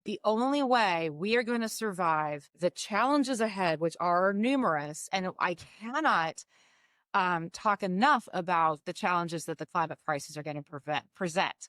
The only way we are going to survive the challenges ahead, which are numerous, and I cannot talk enough about the challenges that the climate crisis are going to present.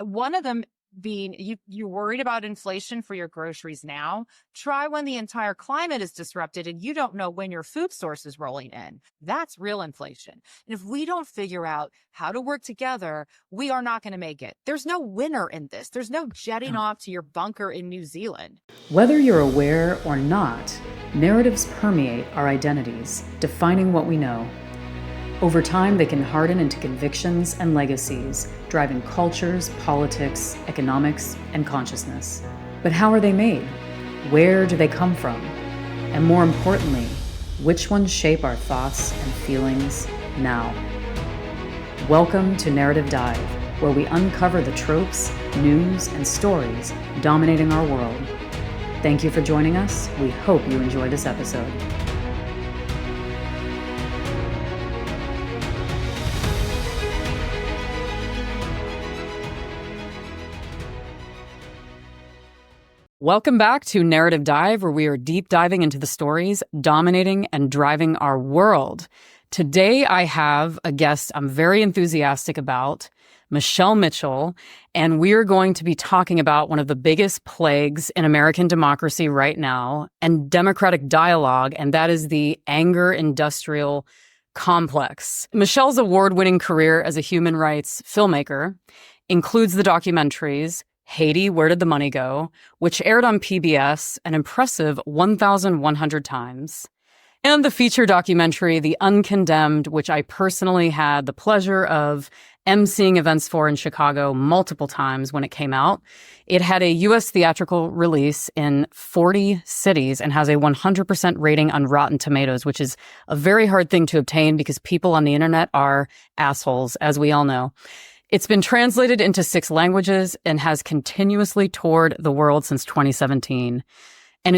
One of them being you're worried about inflation for your groceries now. Try when the entire climate is disrupted and you don't know when your food source is rolling in. That's real inflation. And if we don't figure out how to work together, we are not going to make it. There's no winner in this. There's no jetting off to your bunker in New Zealand. Whether you're aware or not, narratives permeate our identities, defining what we know. Over time, they can harden into convictions and legacies, driving cultures, politics, economics, and consciousness. But how are they made? Where do they come from? And more importantly, which ones shape our thoughts and feelings now? Welcome to Narrative Dive, where we uncover the tropes, news, and stories dominating our world. Thank you for joining us. We hope you enjoy this episode. Welcome back to Narrative Dive, where we are deep diving into the stories dominating and driving our world. Today, I have a guest I'm very enthusiastic about, Michele Mitchell, and we are going to be talking about one of the biggest plagues in American democracy right now and democratic dialogue, and that is the anger industrial complex. Michele's award-winning career as a human rights filmmaker includes the documentaries Haiti, Where Did the Money Go?, which aired on PBS an impressive 1,100 times, and the feature documentary, The Uncondemned, which I personally had the pleasure of emceeing events for in Chicago multiple times when it came out. It had a U.S. theatrical release in 40 cities and has a 100% rating on Rotten Tomatoes, which is a very hard thing to obtain because people on the internet are assholes, as we all know. It's been translated into 6 languages and has continuously toured the world since 2017. And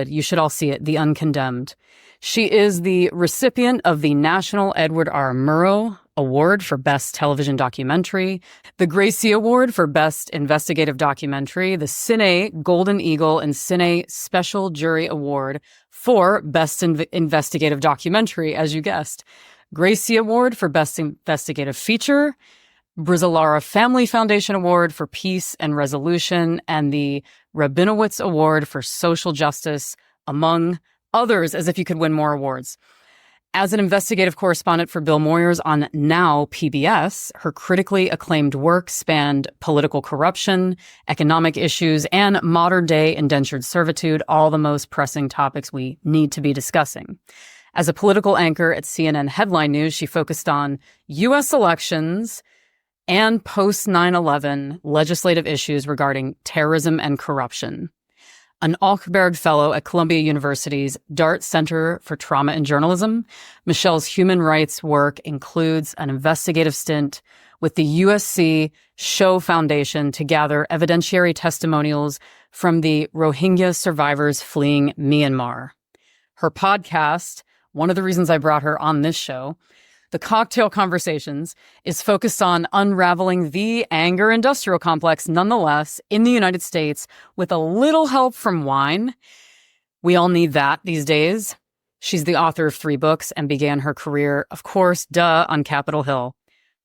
you should all see it, The Uncondemned. She is the recipient of the National Edward R. Murrow Award for Best Television Documentary, the Gracie Award for Best Investigative Documentary, the CINE Golden Eagle and CINE Special Jury Award for Best Investigative Documentary, as you guessed, Gracie Award for Best Investigative Feature, Brizzolara Family Foundation Award for Peace and Resolution, and the Rabinowitz Award for Social Justice, among others, as if you could win more awards. As an investigative correspondent for Bill Moyers on Now PBS, her critically acclaimed work spanned political corruption, economic issues, and modern-day indentured servitude, all the most pressing topics we need to be discussing. As a political anchor at CNN Headline News, she focused on U.S. elections and post-9/11 legislative issues regarding terrorism and corruption. An Ochberg Fellow at Columbia University's Dart Center for Trauma and Journalism, Michele's human rights work includes an investigative stint with the USC Shoah Foundation to gather evidentiary testimonials from the Rohingya survivors fleeing Myanmar. Her podcast, one of the reasons I brought her on this show, The Cocktail Conversations, is focused on unraveling the anger industrial complex, nonetheless, in the United States with a little help from wine. We all need that these days. She's the author of 3 books and began her career, of course, on Capitol Hill.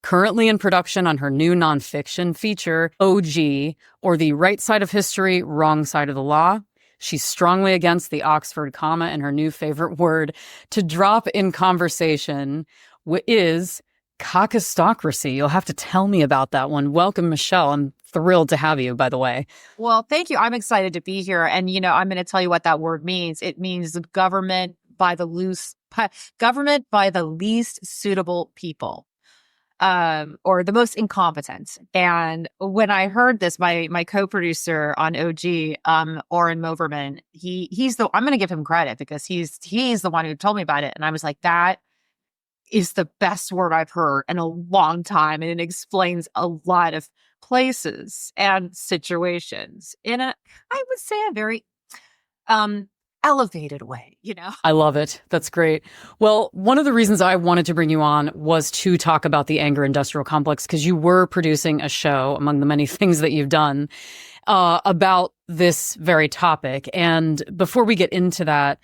Currently in production on her new nonfiction feature, OG, or The Right Side of History, Wrong Side of the Law. She's strongly against the Oxford comma, and her new favorite word to drop in conversation is kakistocracy. You'll have to tell me about that one. Welcome, Michele. I'm thrilled to have you, by the way. Well, thank you. I'm excited to be here. And, I'm going to tell you what that word means. It means government by the least suitable people, or the most incompetent. And when I heard this, my co-producer on OG, Oren Moverman, I'm going to give him credit because he's the one who told me about it. And I was like, that is the best word I've heard in a long time. And it explains a lot of places and situations in I would say, a very elevated way, I love it. That's great. Well, one of the reasons I wanted to bring you on was to talk about the anger industrial complex, because you were producing a show, among the many things that you've done, about this very topic. And before we get into that,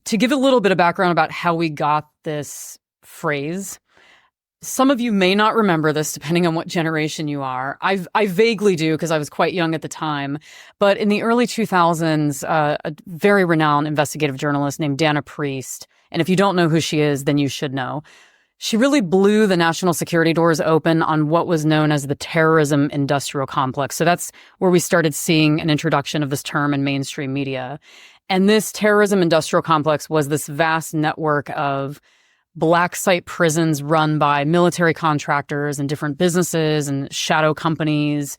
to give a little bit of background about how we got this phrase, some of you may not remember this depending on what generation you are. I vaguely do because I was quite young at the time. But in the early 2000s, a very renowned investigative journalist named Dana Priest, and if you don't know who she is, then you should know, she really blew the national security doors open on what was known as the terrorism industrial complex. So that's where we started seeing an introduction of this term in mainstream media. And this terrorism industrial complex was this vast network of black site prisons run by military contractors and different businesses and shadow companies.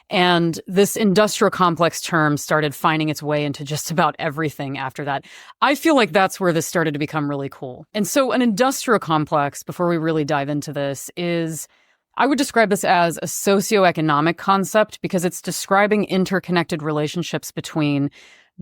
And this industrial complex term started finding its way into just about everything after that. I feel like that's where this started to become really cool. And so an industrial complex, before we really dive into this, I would describe this as a socioeconomic concept because it's describing interconnected relationships between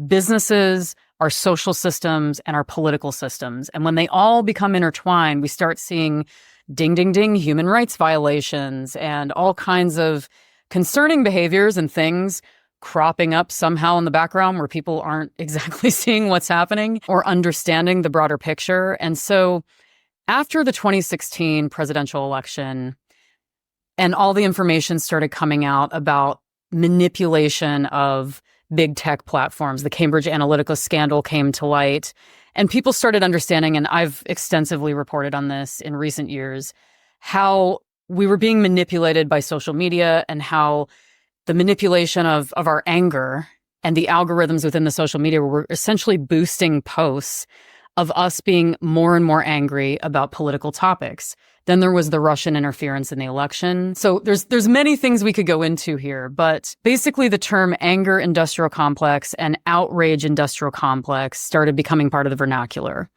businesses, our social systems, and our political systems. And when they all become intertwined, we start seeing ding, ding, ding, human rights violations and all kinds of concerning behaviors and things cropping up somehow in the background where people aren't exactly seeing what's happening or understanding the broader picture. And so after the 2016 presidential election and all the information started coming out about manipulation of big tech platforms, the Cambridge Analytica scandal came to light, and people started understanding, and I've extensively reported on this in recent years, how we were being manipulated by social media and how the manipulation of our anger and the algorithms within the social media were essentially boosting posts of us being more and more angry about political topics. Then there was the Russian interference in the election. So there's many things we could go into here, but basically the term anger industrial complex and outrage industrial complex started becoming part of the vernacular.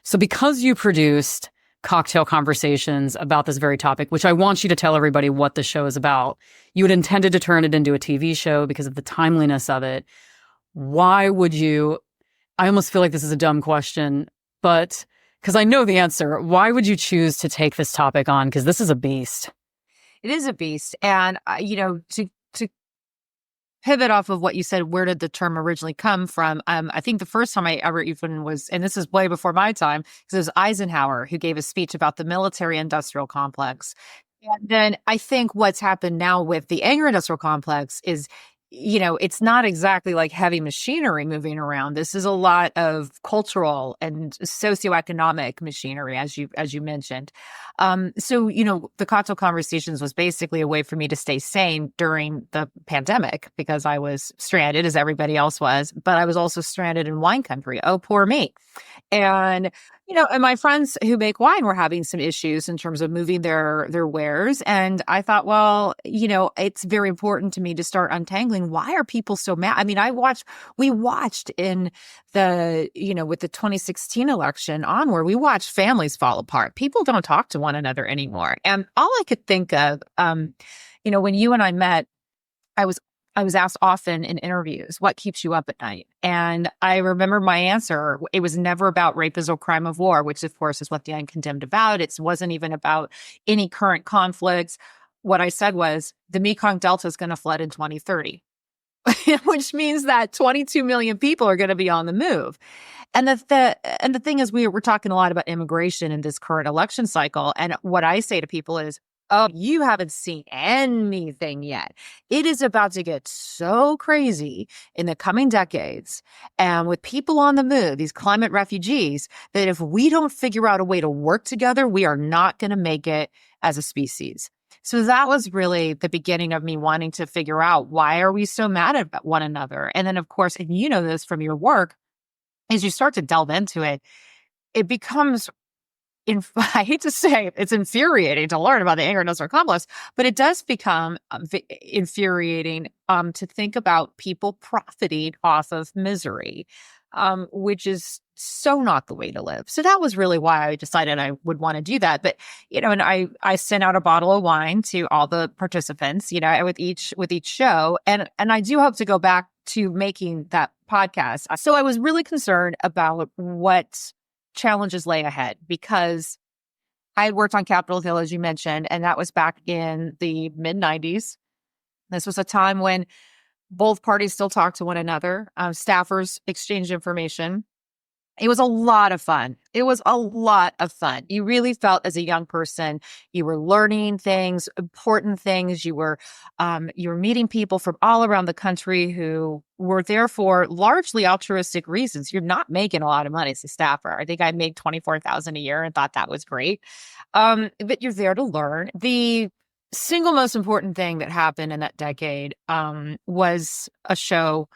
So because you produced cocktail conversations about this very topic, which I want you to tell everybody what the show is about, you had intended to turn it into a TV show because of the timeliness of it. Why would you? I almost feel like this is a dumb question, but because I know the answer, why would you choose to take this topic on? Because this is a beast. It is a beast. And, to pivot off of what you said, where did the term originally come from? I think the first time I ever even was, and this is way before my time, because it was Eisenhower who gave a speech about the military industrial complex. And then I think what's happened now with the anger industrial complex is, it's not exactly like heavy machinery moving around. This is a lot of cultural and socioeconomic machinery, as you mentioned. So, the cocktail conversations was basically a way for me to stay sane during the pandemic because I was stranded, as everybody else was, but I was also stranded in wine country. Oh, poor me. And and my friends who make wine were having some issues in terms of moving their wares. And I thought, well, it's very important to me to start untangling. Why are people so mad? I mean, we watched in the, with the 2016 election onward, we watched families fall apart. People don't talk to one another anymore. And all I could think of, when you and I met, I was asked often in interviews, what keeps you up at night? And I remember my answer. It was never about rape as a crime of war, which of course is what the Uncondemned about. It wasn't even about any current conflicts. What I said was the Mekong Delta is going to flood in 2030, which means that 22 million people are going to be on the move. And the thing is, we're talking a lot about immigration in this current election cycle. And what I say to people is, oh, you haven't seen anything yet. It is about to get so crazy in the coming decades. And with people on the move, these climate refugees, that if we don't figure out a way to work together, we are not going to make it as a species. So that was really the beginning of me wanting to figure out, why are we so mad at one another? And then, of course, and you know this from your work, as you start to delve into it, it becomes, I hate to say it's infuriating to learn about the anger industrial complex, but it does become infuriating to think about people profiting off of misery, which is so not the way to live. So that was really why I decided I would want to do that. But, and I sent out a bottle of wine to all the participants, with each show. And I do hope to go back to making that podcast. So I was really concerned about what challenges lay ahead, because I had worked on Capitol Hill, as you mentioned, and that was back in the mid-90s. This was a time when Both parties still talk to one another. Staffers exchange information. It was a lot of fun. It was a lot of fun. You really felt as a young person, you were learning things, important things. You were meeting people from all around the country who were there for largely altruistic reasons. You're not making a lot of money as a staffer. I think I made $24,000 a year and thought that was great. But you're there to learn. The single most important thing that happened in that decade was a show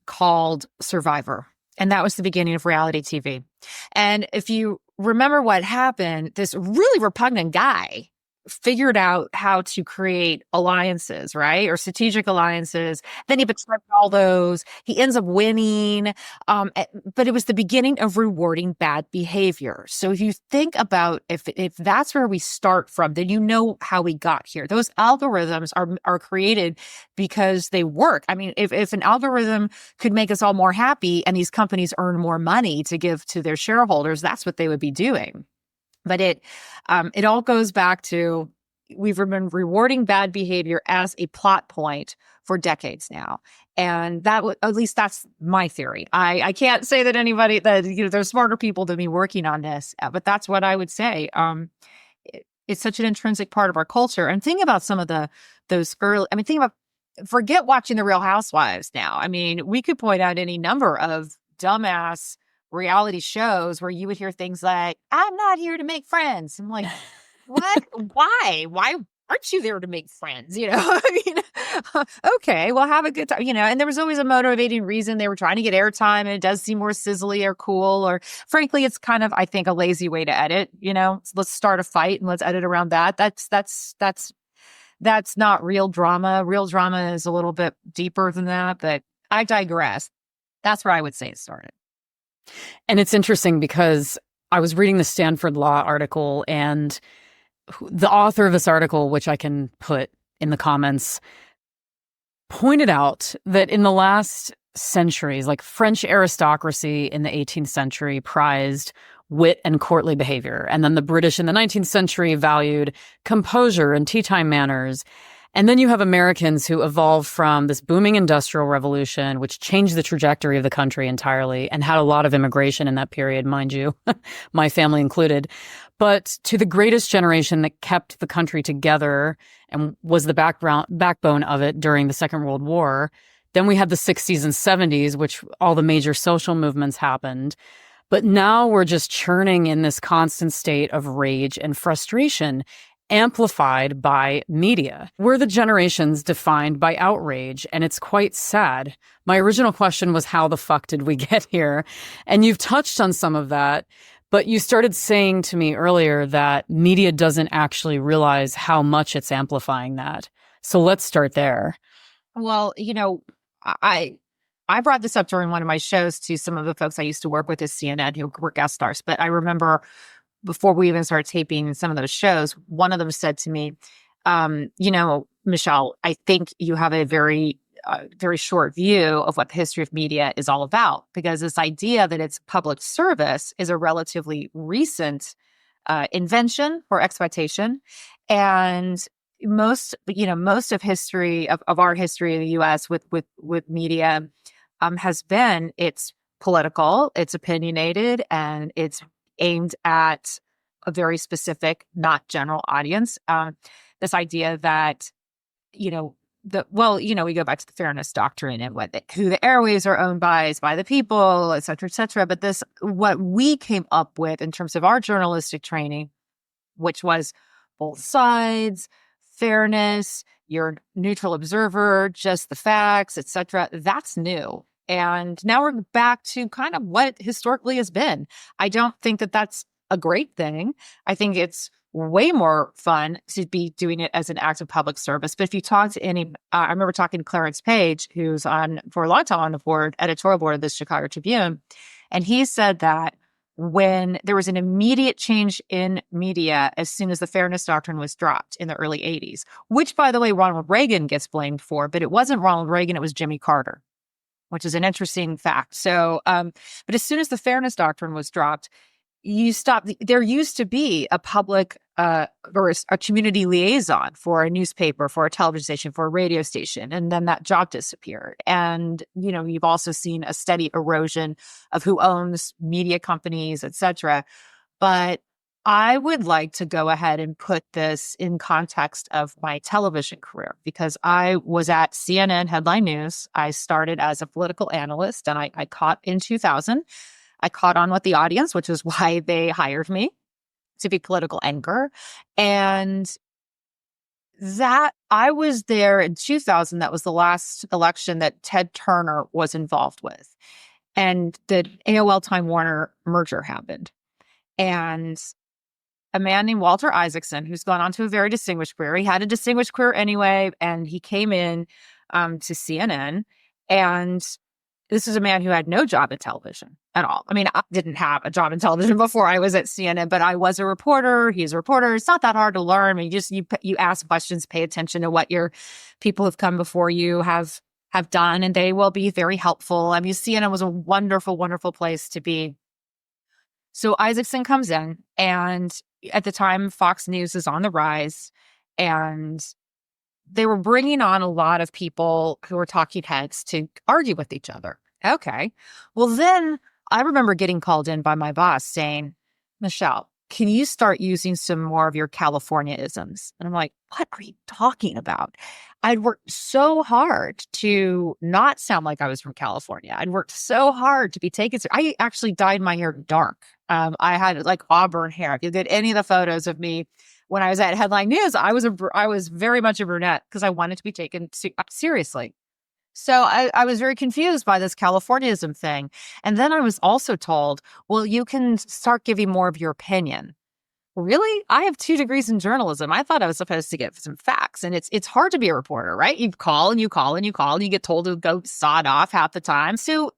called Survivor. And that was the beginning of reality TV. And if you remember what happened, this really repugnant guy figured out how to create alliances, right? Or strategic alliances. Then he betrayed all those. He ends up winning. But it was the beginning of rewarding bad behavior. So if you think about if that's where we start from, then you know how we got here. Those algorithms are created because they work. I mean, if an algorithm could make us all more happy and these companies earn more money to give to their shareholders, that's what they would be doing. But it all goes back to we've been rewarding bad behavior as a plot point for decades now. And that at least that's my theory. I can't say that anybody that, there's smarter people than me working on this, but that's what I would say. It's such an intrinsic part of our culture. And think about some of those early, forget watching The Real Housewives now. I mean, we could point out any number of dumbass reality shows where you would hear things like, I'm not here to make friends. I'm like, what? Why? Why aren't you there to make friends? Okay, well, have a good time. And there was always a motivating reason. They were trying to get airtime, and it does seem more sizzly or cool, or frankly, it's kind of, I think, a lazy way to edit. Let's start a fight and let's edit around that. That's not real drama. Real drama is a little bit deeper than that, but I digress. That's where I would say it started. And it's interesting because I was reading the Stanford Law article, and the author of this article, which I can put in the comments, pointed out that in the last centuries, like French aristocracy in the 18th century prized wit and courtly behavior. And then the British in the 19th century valued composure and tea time manners. And then you have Americans who evolved from this booming industrial revolution, which changed the trajectory of the country entirely and had a lot of immigration in that period, mind you, my family included, but to the greatest generation that kept the country together and was the backbone of it during the Second World War. Then we had the 60s and 70s, which all the major social movements happened. But now we're just churning in this constant state of rage and frustration, amplified by media. We're the generations defined by outrage, and it's quite sad. My original question was, how the fuck did we get here? And you've touched on some of that, but you started saying to me earlier that media doesn't actually realize how much it's amplifying that. So let's start there. Well, I brought this up during one of my shows to some of the folks I used to work with at CINE who were guest stars, but I remember before we even started taping some of those shows, one of them said to me, Michele, I think you have a very short view of what the history of media is all about, because this idea that it's public service is a relatively recent invention or expectation. And most of history of our history in the U.S. with media has been, it's political, it's opinionated, and it's aimed at a very specific, not general audience. This idea that, we go back to the fairness doctrine and who the airwaves are owned by is by the people, et cetera, et cetera. But what we came up with in terms of our journalistic training, which was both sides, fairness, you're a neutral observer, just the facts, et cetera, that's new. And now we're back to kind of what historically has been. I don't think that that's a great thing. I think it's way more fun to be doing it as an act of public service. But if you talk to I remember talking to Clarence Page, who's for a long time on the editorial board of the Chicago Tribune, and he said that when there was an immediate change in media as soon as the fairness doctrine was dropped in the early 80s, which, by the way, Ronald Reagan gets blamed for, but it wasn't Ronald Reagan, it was Jimmy Carter, which is an interesting fact. So, but as soon as the fairness doctrine was dropped, there used to be a public or a community liaison for a newspaper, for a television station, for a radio station, and then that job disappeared. And, you've also seen a steady erosion of who owns media companies, et cetera. But I would like to go ahead and put this in context of my television career, because I was at CNN Headline News. I started as a political analyst, and I caught in 2000. I caught on with the audience, which is why they hired me to be political anchor. And that I was there in 2000. That was the last election that Ted Turner was involved with. And the AOL Time Warner merger happened. And a man named Walter Isaacson, who's gone on to a very distinguished career. He had a distinguished career anyway, and he came in to CNN. And this is a man who had no job in television at all. I mean, I didn't have a job in television before I was at CNN, but I was a reporter. He's a reporter. It's not that hard to learn. I mean, you ask questions, pay attention to what your people who've come before you have done, and they will be very helpful. I mean, CNN was a wonderful, wonderful place to be. So Isaacson comes in, and at the time, Fox News is on the rise, and they were bringing on a lot of people who were talking heads to argue with each other. Okay. Well, then I remember getting called in by my boss saying, Michelle, can you start using some more of your California-isms? And I'm like, what are you talking about? I'd worked so hard to not sound like I was from California. I'd worked so hard to be taken. I actually dyed my hair dark. I had like auburn hair. If you get any of the photos of me when I was at Headline News, I was very much a brunette because I wanted to be taken seriously. So I was very confused by this Californiaism thing. And then I was also told, well, you can start giving more of your opinion. Really? I have 2 degrees in journalism. I thought I was supposed to get some facts. And it's hard to be a reporter, right? You call and you call and you call and you get told to go sod off half the time. So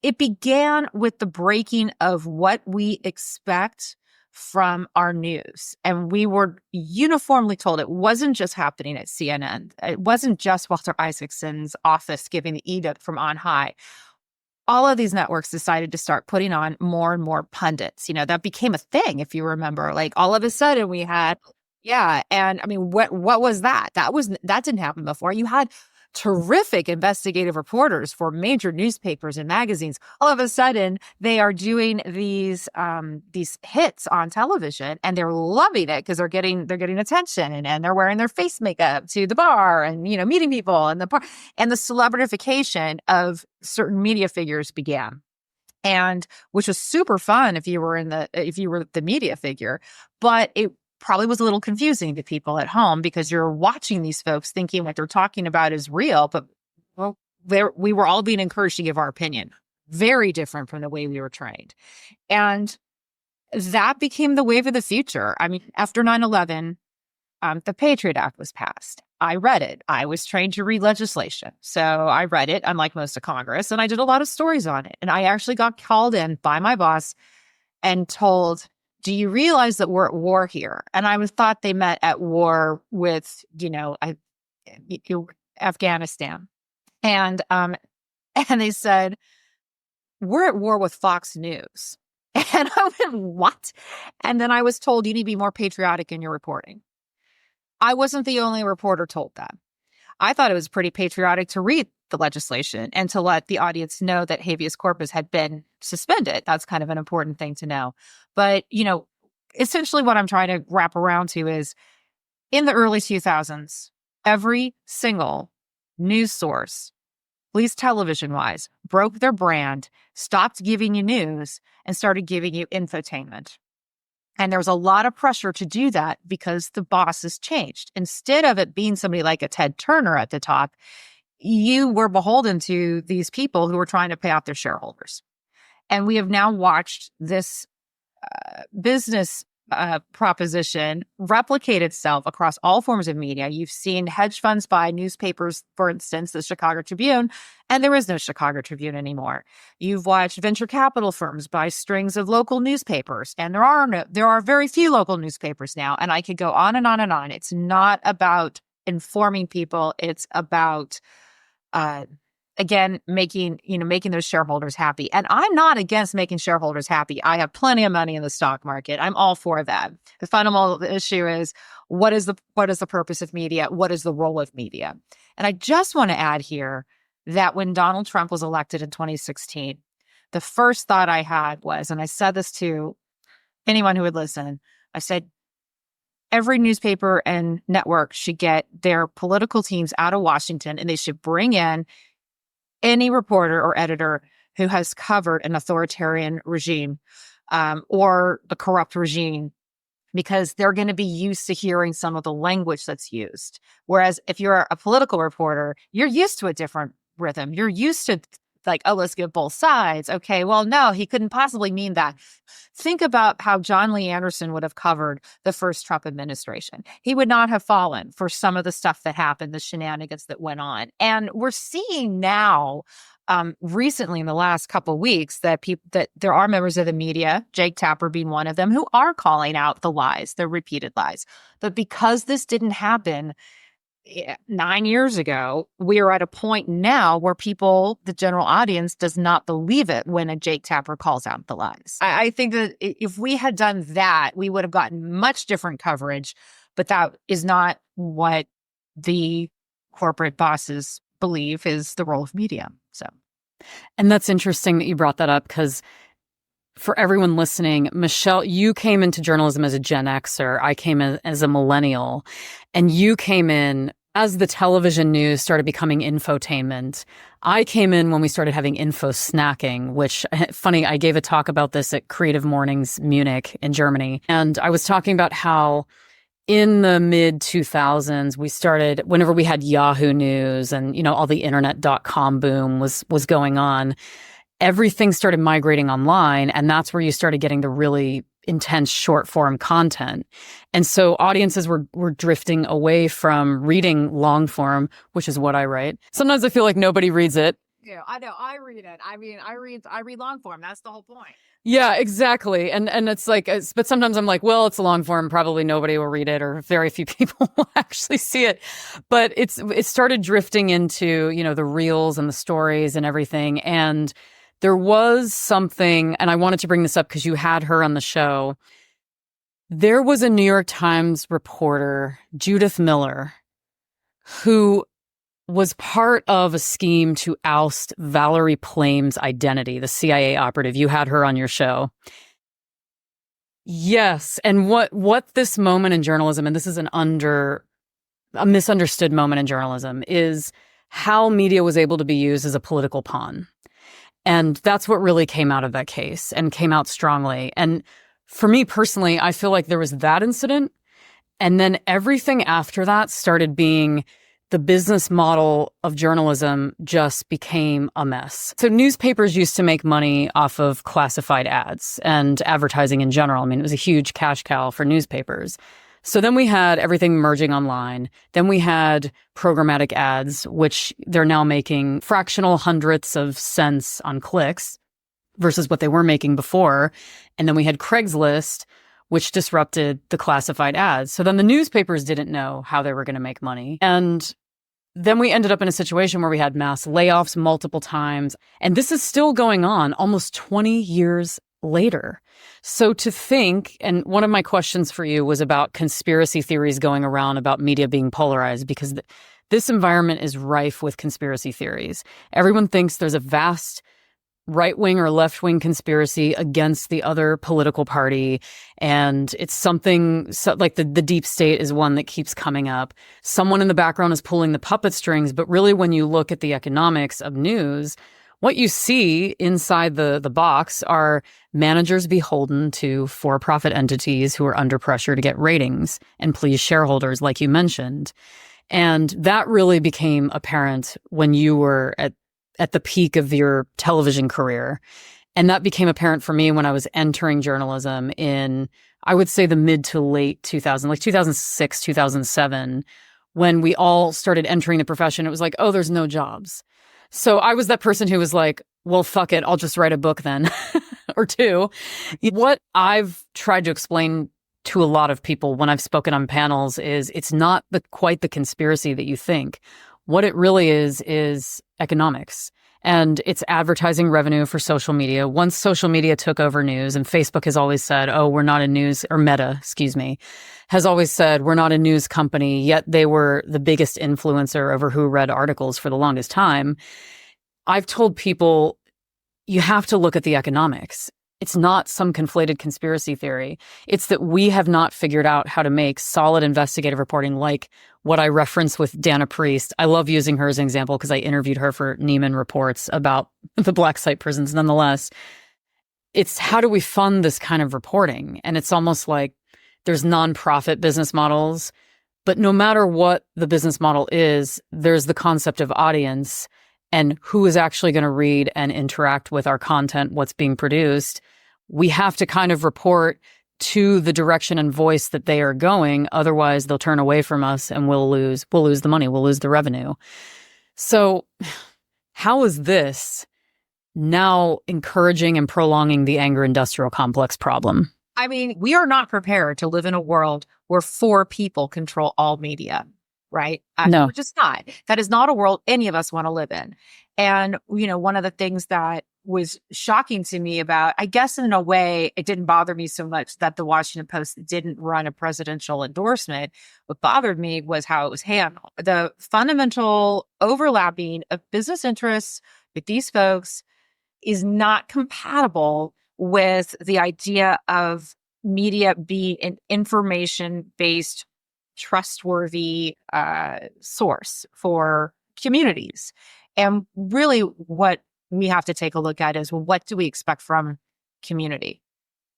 it began with the breaking of what we expect from our news. And we were uniformly told it wasn't just happening at CNN. It wasn't just Walter Isaacson's office giving the edict from on high. All of these networks decided to start putting on more and more pundits. That became a thing, if you remember. Like all of a sudden we had, yeah. And I mean, what was that? That didn't happen before. You had terrific investigative reporters for major newspapers and magazines. All of a sudden, they are doing these hits on television, and they're loving it because they're getting attention, and they're wearing their face makeup to the bar, and meeting people, and the celebritification of certain media figures began, and which was super fun if you were the media figure, but it probably was a little confusing to people at home because you're watching these folks thinking what they're talking about is real, but we were all being encouraged to give our opinion. Very different from the way we were trained. And that became the wave of the future. I mean, after 9/11, the Patriot Act was passed. I read it. I was trained to read legislation. So I read it, unlike most of Congress, and I did a lot of stories on it. And I actually got called in by my boss and told, do you realize that we're at war here? And I thought they meant at war with, Afghanistan. And they said, we're at war with Fox News. And I went, what? And then I was told, you need to be more patriotic in your reporting. I wasn't the only reporter told that. I thought it was pretty patriotic to read the legislation and to let the audience know that habeas corpus had been suspended. That's kind of an important thing to know. But, essentially what I'm trying to wrap around to is in the early 2000s, every single news source, at least television-wise, broke their brand, stopped giving you news, and started giving you infotainment. And there was a lot of pressure to do that because the bosses changed. Instead of it being somebody like a Ted Turner at the top, you were beholden to these people who were trying to pay off their shareholders. And we have now watched this business proposition replicate itself across all forms of media. You've seen hedge funds buy newspapers, for instance, the Chicago Tribune, and there is no Chicago Tribune anymore. You've watched venture capital firms buy strings of local newspapers, and there are very few local newspapers now. And I could go on and on and on. It's not about informing people. It's about again, making those shareholders happy. And I'm not against making shareholders happy. I have plenty of money in the stock market. I'm all for that. The fundamental issue is what is the purpose of media? What is the role of media? And I just want to add here that when Donald Trump was elected in 2016, the first thought I had was, and I said this to anyone who would listen, I said, every newspaper and network should get their political teams out of Washington, and they should bring in any reporter or editor who has covered an authoritarian regime or the corrupt regime, because they're going to be used to hearing some of the language that's used. Whereas if you're a political reporter, you're used to a different rhythm. You're used to like, oh, let's give both sides. Okay, well, no, he couldn't possibly mean that. Think about how John Lee Anderson would have covered the first Trump administration. He would not have fallen for some of the stuff that happened, the shenanigans that went on. And we're seeing now, recently in the last couple of weeks, that there are members of the media, Jake Tapper being one of them, who are calling out the lies, the repeated lies. But because this didn't happen 9 years ago, we are at a point now where people, the general audience, does not believe it when a Jake Tapper calls out the lies. I think that if we had done that, we would have gotten much different coverage, but that is not what the corporate bosses believe is the role of media. So, and that's interesting that you brought that up, because for everyone listening, Michele, you came into journalism as a Gen Xer. I came in as a millennial, and you came in as the television news started becoming infotainment. I came in when we started having info snacking, which, funny, I gave a talk about this at Creative Mornings Munich in Germany. And I was talking about how in the mid 2000s, we started, whenever we had Yahoo News and, all the internet.com boom was going on, everything started migrating online, and that's where you started getting the really intense short form content. And so audiences were drifting away from reading long form, which is what I write. Sometimes I feel like nobody reads it. Yeah, I know. I read it. I mean, I read long form. That's the whole point. Yeah, exactly. And it's like, but sometimes I'm like, well, it's a long form. Probably nobody will read it, or very few people will actually see it. But it started drifting into, the reels and the stories and everything. And there was something, and I wanted to bring this up because you had her on the show. There was a New York Times reporter, Judith Miller, who was part of a scheme to oust Valerie Plame's identity, the CIA operative. You had her on your show. Yes. And what this moment in journalism, and this is a misunderstood moment in journalism, is how media was able to be used as a political pawn. And that's what really came out of that case, and came out strongly. And for me personally, I feel like there was that incident, and then everything after that started being the business model of journalism just became a mess. So newspapers used to make money off of classified ads and advertising in general. I mean, it was a huge cash cow for newspapers. So then we had everything merging online. Then we had programmatic ads, which they're now making fractional hundredths of cents on clicks versus what they were making before. And then we had Craigslist, which disrupted the classified ads. So then the newspapers didn't know how they were going to make money. And then we ended up in a situation where we had mass layoffs multiple times. And this is still going on almost 20 years later. So to think, and one of my questions for you was about conspiracy theories going around about media being polarized, because this environment is rife with conspiracy theories. Everyone thinks there's a vast right-wing or left-wing conspiracy against the other political party. And it's something like the deep state is one that keeps coming up. Someone in the background is pulling the puppet strings. But really, when you look at the economics of news, what you see inside the box are managers beholden to for-profit entities who are under pressure to get ratings and please shareholders, like you mentioned. And that really became apparent when you were at the peak of your television career. And that became apparent for me when I was entering journalism in, I would say, the mid to late 2000, like 2006, 2007, when we all started entering the profession. It was like, oh, there's no jobs. So I was that person who was like, well, fuck it, I'll just write a book then, or two. What I've tried to explain to a lot of people when I've spoken on panels is it's not quite the conspiracy that you think. What it really is economics. And it's advertising revenue for social media. Once social media took over news, and Facebook has always said, oh, we're not a news, or Meta, excuse me, has always said, we're not a news company, yet they were the biggest influencer over who read articles for the longest time. I've told people, you have to look at the economics. It's not some conflated conspiracy theory. It's that we have not figured out how to make solid investigative reporting like what I reference with Dana Priest. I love using her as an example because I interviewed her for Neiman Reports about the black site prisons. Nonetheless, it's how do we fund this kind of reporting? And it's almost like there's nonprofit business models, but no matter what the business model is, there's the concept of audience and who is actually going to read and interact with our content, what's being produced. We have to kind of report to the direction and voice that they are going. Otherwise, they'll turn away from us and we'll lose the money. We'll lose the revenue. So how is this now encouraging and prolonging the anger industrial complex problem? I mean, we are not prepared to live in a world where 4 people control all media, right? No. We're just not. That is not a world any of us want to live in. And, one of the things that was shocking to me about, I guess in a way, it didn't bother me so much that the Washington Post didn't run a presidential endorsement. What bothered me was how it was handled. The fundamental overlapping of business interests with these folks is not compatible with the idea of media being an information-based, trustworthy source for communities. And really what we have to take a look at is, well, what do we expect from community?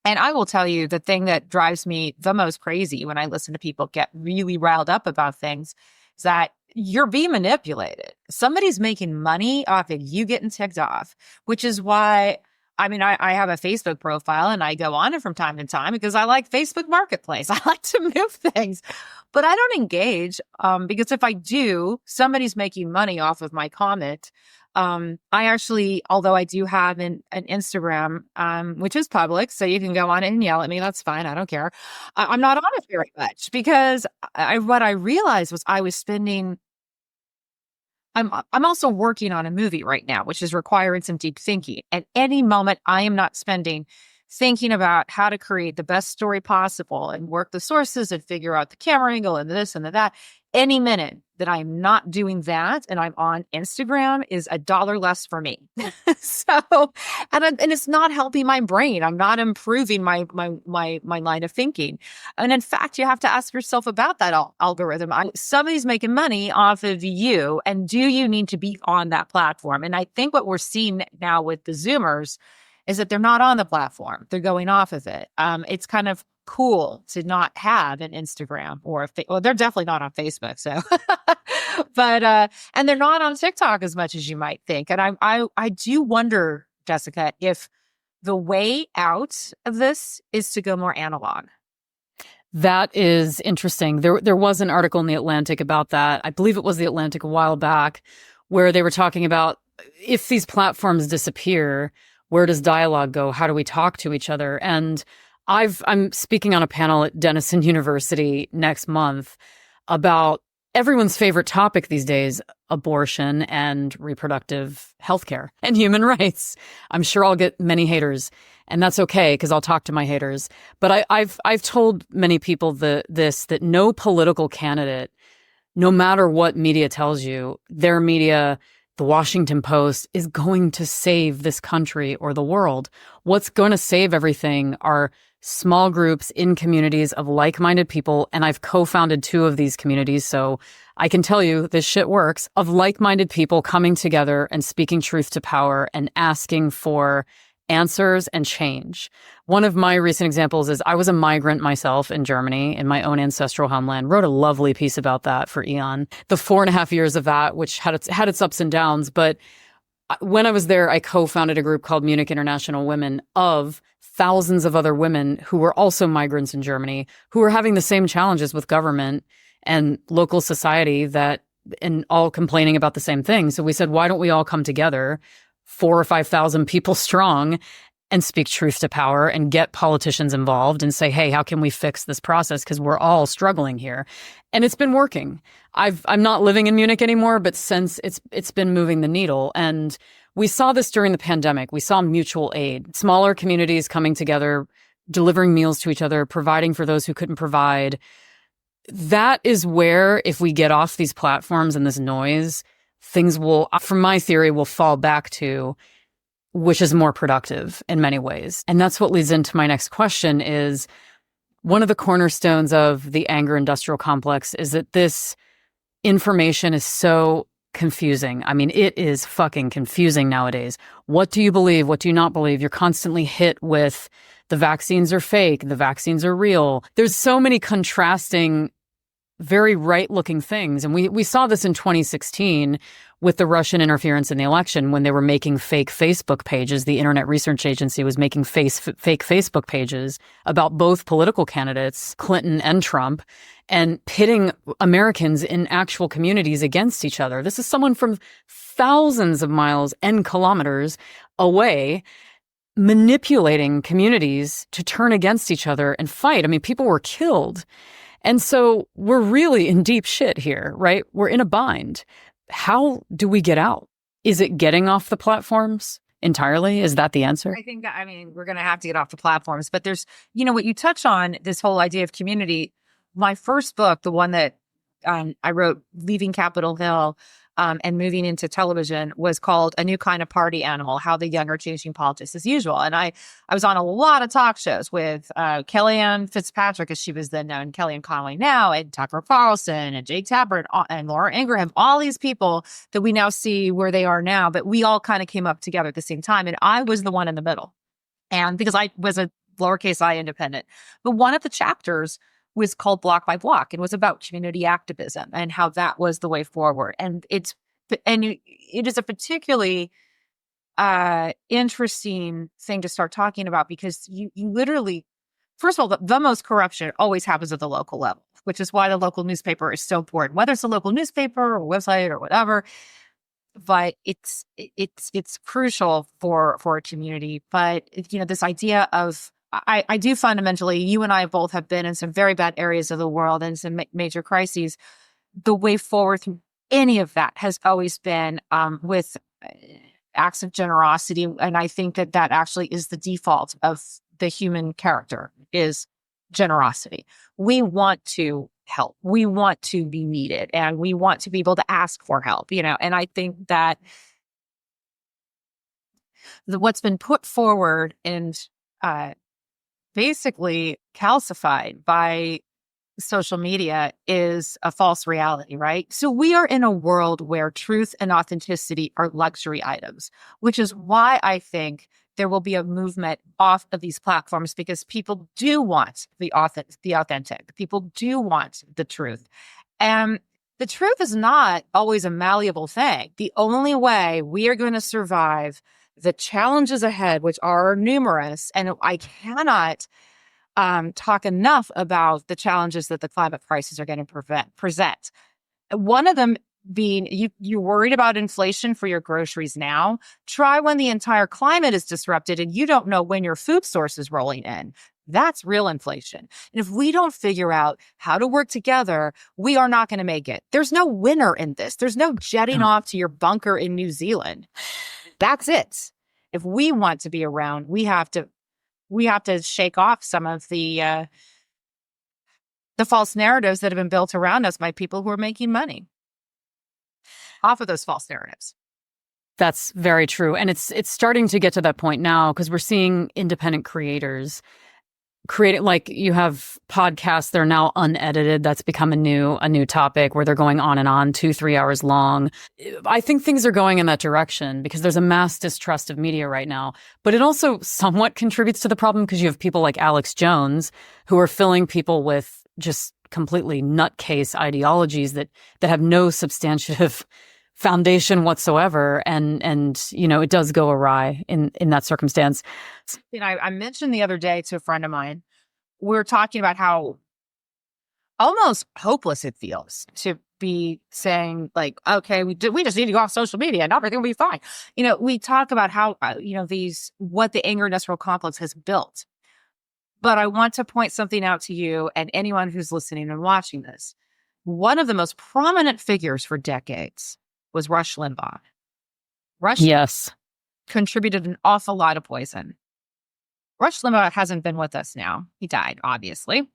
And I will tell you, the thing that drives me the most crazy when I listen to people get really riled up about things is that you're being manipulated. Somebody's making money off of you getting ticked off, which is why, I have a Facebook profile and I go on it from time to time because I like Facebook Marketplace. I like to move things, but I don't engage because if I do, somebody's making money off of my comment. I actually, although I do have an Instagram, which is public, so you can go on it and yell at me. That's fine. I don't care. I'm not on it very much because what I realized was I was spending. I'm also working on a movie right now, which is requiring some deep thinking. At any moment, I am not spending thinking about how to create the best story possible and work the sources and figure out the camera angle and this and that. Any minute that I'm not doing that and I'm on Instagram is $1 less for me. And it's not helping my brain. I'm not improving my line of thinking. And in fact, you have to ask yourself about that algorithm. Somebody's making money off of you, and do you need to be on that platform? And I think what we're seeing now with the Zoomers is that they're not on the platform. They're going off of it. It's kind of cool to not have an Instagram or they're definitely not on Facebook. So, but, and they're not on TikTok as much as you might think. And I do wonder, Jessica, if the way out of this is to go more analog. That is interesting. There was an article in The Atlantic about that. I believe it was The Atlantic a while back, where they were talking about if these platforms disappear, where does dialogue go? How do we talk to each other? And I'm speaking on a panel at Denison University next month about everyone's favorite topic these days, abortion and reproductive health care and human rights. I'm sure I'll get many haters, and that's okay because I'll talk to my haters. But I've told many people that no political candidate, no matter what media tells you, their media, the Washington Post, is going to save this country or the world. What's going to save everything are small groups in communities of like-minded people. And I've co-founded 2 of these communities, so I can tell you this shit works, of like-minded people coming together and speaking truth to power and asking for answers and change. One of my recent examples is I was a migrant myself in Germany, in my own ancestral homeland, wrote a lovely piece about that for Eon. The 4.5 years of that, which had its ups and downs, but when I was there, I co-founded a group called Munich International Women of thousands of other women who were also migrants in Germany, who were having the same challenges with government and local society and all complaining about the same thing. So we said, why don't we all come together, 4,000 or 5,000 people strong, and speak truth to power and get politicians involved and say, hey, how can we fix this process? Because we're all struggling here. And it's been working. I'm not living in Munich anymore, but since it's been moving the needle. And we saw this during the pandemic. We saw mutual aid, smaller communities coming together, delivering meals to each other, providing for those who couldn't provide. That is where, if we get off these platforms and this noise, things will, from my theory, will fall back to, which is more productive in many ways. And that's what leads into my next question is, one of the cornerstones of the anger industrial complex is that this information is so confusing. I mean, it is fucking confusing nowadays. What do you believe? What do you not believe? You're constantly hit with the vaccines are fake, the vaccines are real. There's so many contrasting, very right-looking things. And we saw this in 2016 with the Russian interference in the election when they were making fake Facebook pages. The Internet Research Agency was making fake Facebook pages about both political candidates, Clinton and Trump, and pitting Americans in actual communities against each other. This is someone from thousands of miles and kilometers away manipulating communities to turn against each other and fight. I mean, people were killed. And so we're really in deep shit here, right? We're in a bind. How do we get out? Is it getting off the platforms entirely? Is that the answer? I think that, I mean, we're going to have to get off the platforms, but there's, you know, what you touch on, this whole idea of community. My first book, the one that I wrote, Leaving Capitol Hill, and moving into television, was called A New Kind of Party Animal, How the Young Are Changing Politics as Usual. And I was on a lot of talk shows with Kellyanne Fitzpatrick, as she was then known, Kellyanne Conway now, and Tucker Carlson, and Jake Tapper, and Laura Ingraham, all these people that we now see where they are now, but we all kind of came up together at the same time. And I was the one in the middle. And because I was a lowercase I independent. But one of the chapters was called Block by Block and was about community activism and how that was the way forward. And it is a particularly interesting thing to start talking about, because you literally, first of all, the most corruption always happens at the local level, which is why the local newspaper is so important, whether it's a local newspaper or website or whatever. But it's crucial for a community. But, you know, this idea of, I do fundamentally, you and I both have been in some very bad areas of the world and some major crises. The way forward through any of that has always been with acts of generosity. And I think that actually is the default of the human character, is generosity. We want to help. We want to be needed, and we want to be able to ask for help, you know. And I think that what's been put forward and basically calcified by social media is a false reality, right? So we are in a world where truth and authenticity are luxury items, which is why I think there will be a movement off of these platforms, because people do want the authentic. People do want the truth. And the truth is not always a malleable thing. The only way we are going to survive the challenges ahead, which are numerous, and I cannot talk enough about the challenges that the climate crisis are going to present. One of them being, you're worried about inflation for your groceries now. Try when the entire climate is disrupted and you don't know when your food source is rolling in. That's real inflation. And if we don't figure out how to work together, we are not going to make it. There's no winner in this. There's no jetting off to your bunker in New Zealand. That's it. If we want to be around, we have to shake off some of the false narratives that have been built around us by people who are making money off of those false narratives. That's very true. And it's starting to get to that point now, because we're seeing independent creators creating, like, you have podcasts, they're now unedited. That's become a new topic where they're going on and on, 2-3 hours long. I think things are going in that direction because there's a mass distrust of media right now. But it also somewhat contributes to the problem, because you have people like Alex Jones who are filling people with just completely nutcase ideologies that have no substantive foundation whatsoever. And you know, it does go awry in that circumstance. You know, I mentioned the other day to a friend of mine, we were talking about how almost hopeless it feels to be saying like, okay, we just need to go off social media and everything will be fine. We talk about how, what the anger industrial complex has built. But I want to point something out to you and anyone who's listening and watching this. One of the most prominent figures for decades was Rush Limbaugh. Rush contributed an awful lot of poison. Rush Limbaugh hasn't been with us now. He died, obviously.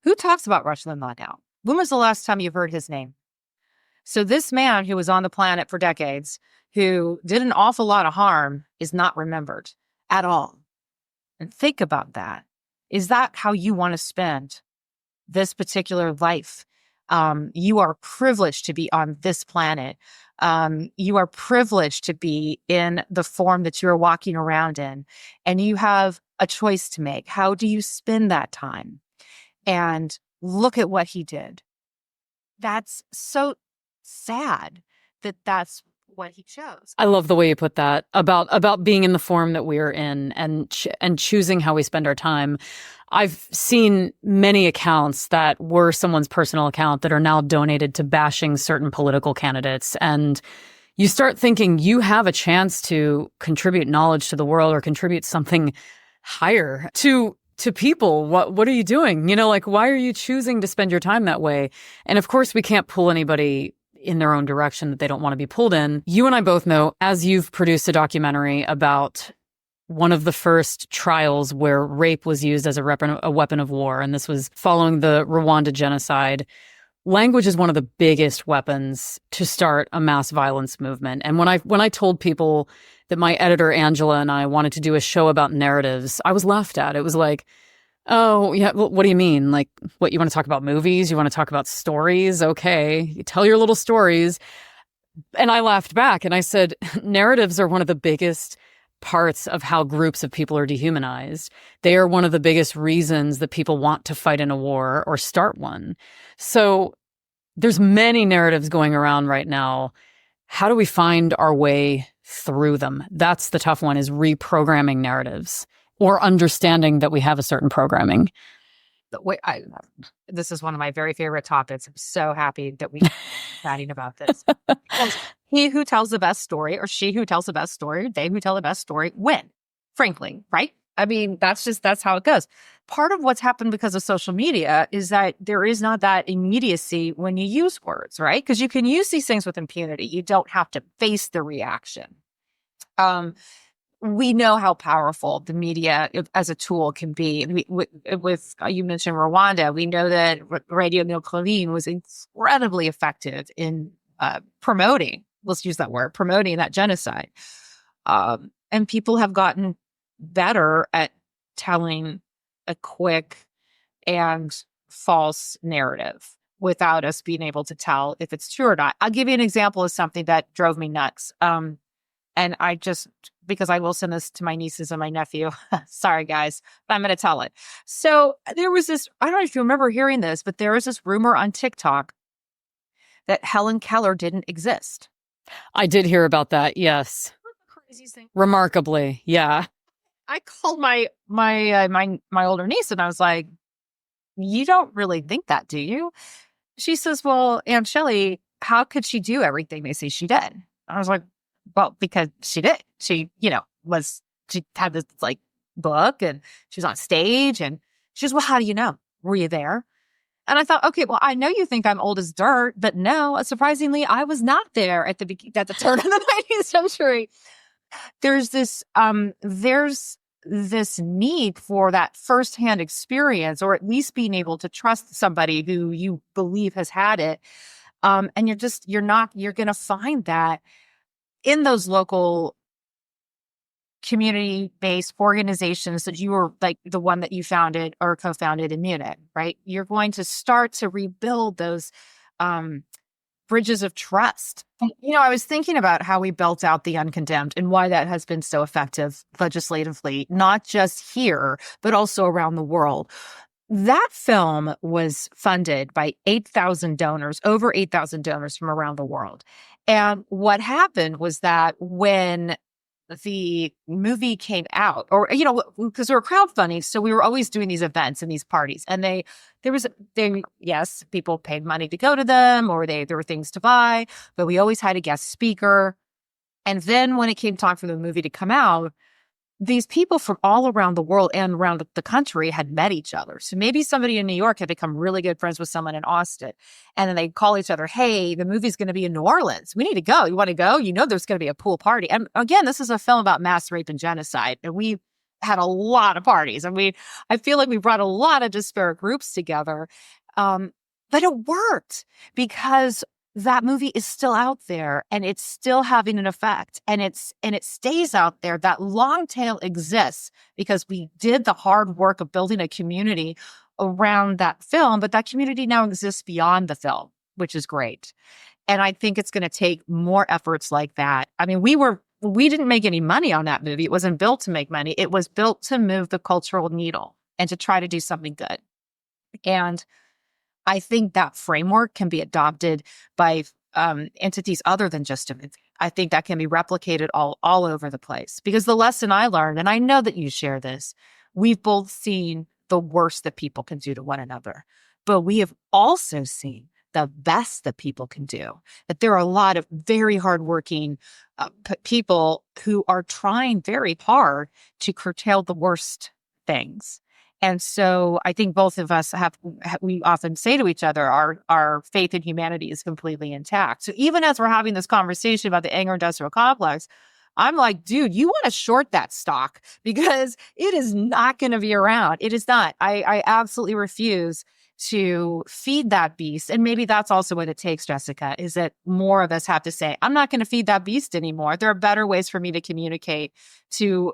Who talks about Rush Limbaugh now? When was the last time you've heard his name? So this man who was on the planet for decades, who did an awful lot of harm, is not remembered at all. And think about that. Is that how you want to spend this particular life? You are privileged to be on this planet. You are privileged to be in the form that you're walking around in. And you have a choice to make. How do you spend that time? And look at what he did. That's so sad that that's what he chose. I love the way you put that about being in the form that we're in and choosing how we spend our time. I've seen many accounts that were someone's personal account that are now donated to bashing certain political candidates. And you start thinking you have a chance to contribute knowledge to the world or contribute something higher to people. What are you doing? Why are you choosing to spend your time that way? And of course, we can't pull anybody in their own direction that they don't want to be pulled in. You and I both know, as you've produced a documentary about one of the first trials where rape was used as a weapon of war, and this was following the Rwanda genocide, language is one of the biggest weapons to start a mass violence movement. And when I told people that my editor, Angela, and I wanted to do a show about narratives, I was laughed at. It was like, oh, yeah, well, what do you mean? Like, what, you want to talk about movies? You want to talk about stories? Okay, you tell your little stories. And I laughed back and I said, narratives are one of the biggest parts of how groups of people are dehumanized. They are one of the biggest reasons that people want to fight in a war or start one. So there's many narratives going around right now. How do we find our way through them? That's the tough one, is reprogramming narratives or understanding that we have a certain programming. This is one of my very favorite topics. I'm so happy that we're chatting about this. He who tells the best story, or she who tells the best story, or they who tell the best story win, frankly, right? I mean, that's how it goes. Part of what's happened because of social media is that there is not that immediacy when you use words, right? Because you can use these things with impunity. You don't have to face the reaction. We know how powerful the media as a tool can be. With you mentioned Rwanda, we know that Radio Milcolin was incredibly effective in promoting, let's use that word, promoting that genocide. And people have gotten better at telling a quick and false narrative without us being able to tell if it's true or not. I'll give you an example of something that drove me nuts. And because I will send this to my nieces and my nephew. Sorry, guys, but I'm going to tell it. So there was this, I don't know if you remember hearing this, but there was this rumor on TikTok that Helen Keller didn't exist. I did hear about that, yes. Craziest thing. Remarkably, yeah. I called my older niece and I was like, you don't really think that, do you? She says, well, Aunt Shelley, how could she do everything they say she did? I was like, well, because she did. She, she had this like book and she was on stage and she says, well, how do you know? Were you there? And I thought, okay, well, I know you think I'm old as dirt, but no, surprisingly, I was not there at the turn of the 19th century. There's this need for that firsthand experience, or at least being able to trust somebody who you believe has had it. And you're going to find that in those local community-based organizations that you were like the one that you founded or co-founded in Munich, right? You're going to start to rebuild those bridges of trust. I was thinking about how we built out the Uncondemned and why that has been so effective legislatively, not just here, but also around the world. That film was funded by 8,000 donors, over 8,000 donors from around the world. And what happened was that when the movie came out, or, because we were crowdfunding. So we were always doing these events and these parties, and yes, people paid money to go to them, or there were things to buy, but we always had a guest speaker. And then when it came time for the movie to come out, these people from all around the world and around the country had met each other. So maybe somebody in New York had become really good friends with someone in Austin. And then they'd call each other, hey, the movie's going to be in New Orleans. We need to go. You want to go? There's going to be a pool party. And again, this is a film about mass rape and genocide. And we had a lot of parties. And I feel like we brought a lot of disparate groups together. But it worked because that movie is still out there and it's still having an effect, and it stays out there. That long tail exists because we did the hard work of building a community around that film, but that community now exists beyond the film, which is great. And I think it's going to take more efforts like that. I mean, we didn't make any money on that movie. It wasn't built to make money. It was built to move the cultural needle and to try to do something good. And I think that framework can be adopted by entities other than just a movie. I think that can be replicated all over the place. Because the lesson I learned, and I know that you share this, we've both seen the worst that people can do to one another. But we have also seen the best that people can do. That there are a lot of very hardworking people who are trying very hard to curtail the worst things. And so I think both of us we often say to each other, our faith in humanity is completely intact. So even as we're having this conversation about the anger industrial complex, I'm like, dude, you want to short that stock because it is not going to be around. It is not. I absolutely refuse to feed that beast. And maybe that's also what it takes, Jessica, is that more of us have to say, I'm not going to feed that beast anymore. There are better ways for me to communicate to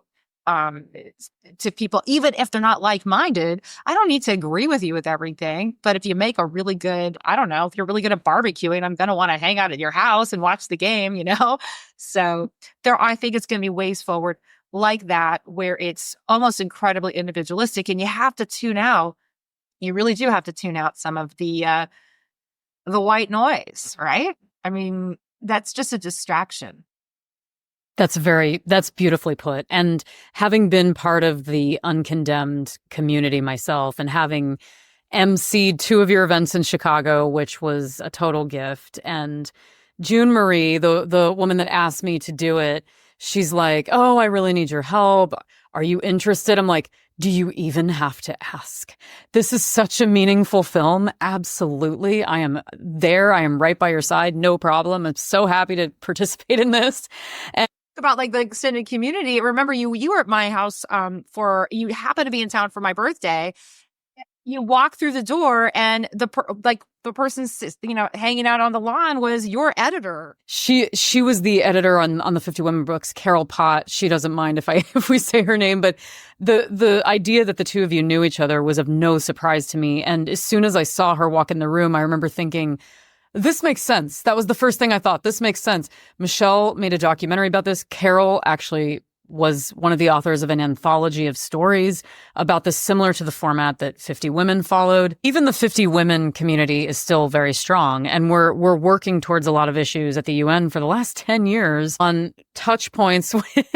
people, even if they're not like-minded. I don't need to agree with you with everything, but if you make a really good, I don't know, if you're really good at barbecuing, I'm going to want to hang out at your house and watch the game, So I think it's going to be ways forward like that, where it's almost incredibly individualistic, and you have to tune out. You really do have to tune out some of the white noise, right? I mean, that's just a distraction. That's beautifully put. And having been part of the Uncondemned community myself, and having emceed 2 of your events in Chicago, which was a total gift. And June Marie, the woman that asked me to do it, she's like, oh, I really need your help. Are you interested? I'm like, do you even have to ask? This is such a meaningful film. Absolutely. I am there. I am right by your side. No problem. I'm so happy to participate in this. And about like the extended community. Remember, you were at my house you happened to be in town for my birthday. You walk through the door, and the person hanging out on the lawn was your editor. She was the editor on the 50 Women books, Carol Pott. She doesn't mind if we say her name, but the idea that the two of you knew each other was of no surprise to me. And as soon as I saw her walk in the room, I remember thinking, this makes sense. That was the first thing I thought. This makes sense. Michele made a documentary about this. Carol actually was one of the authors of an anthology of stories about this, similar to the format that 50 Women followed. Even the 50 Women community is still very strong, and we're working towards a lot of issues at the UN for the last 10 years on touch points with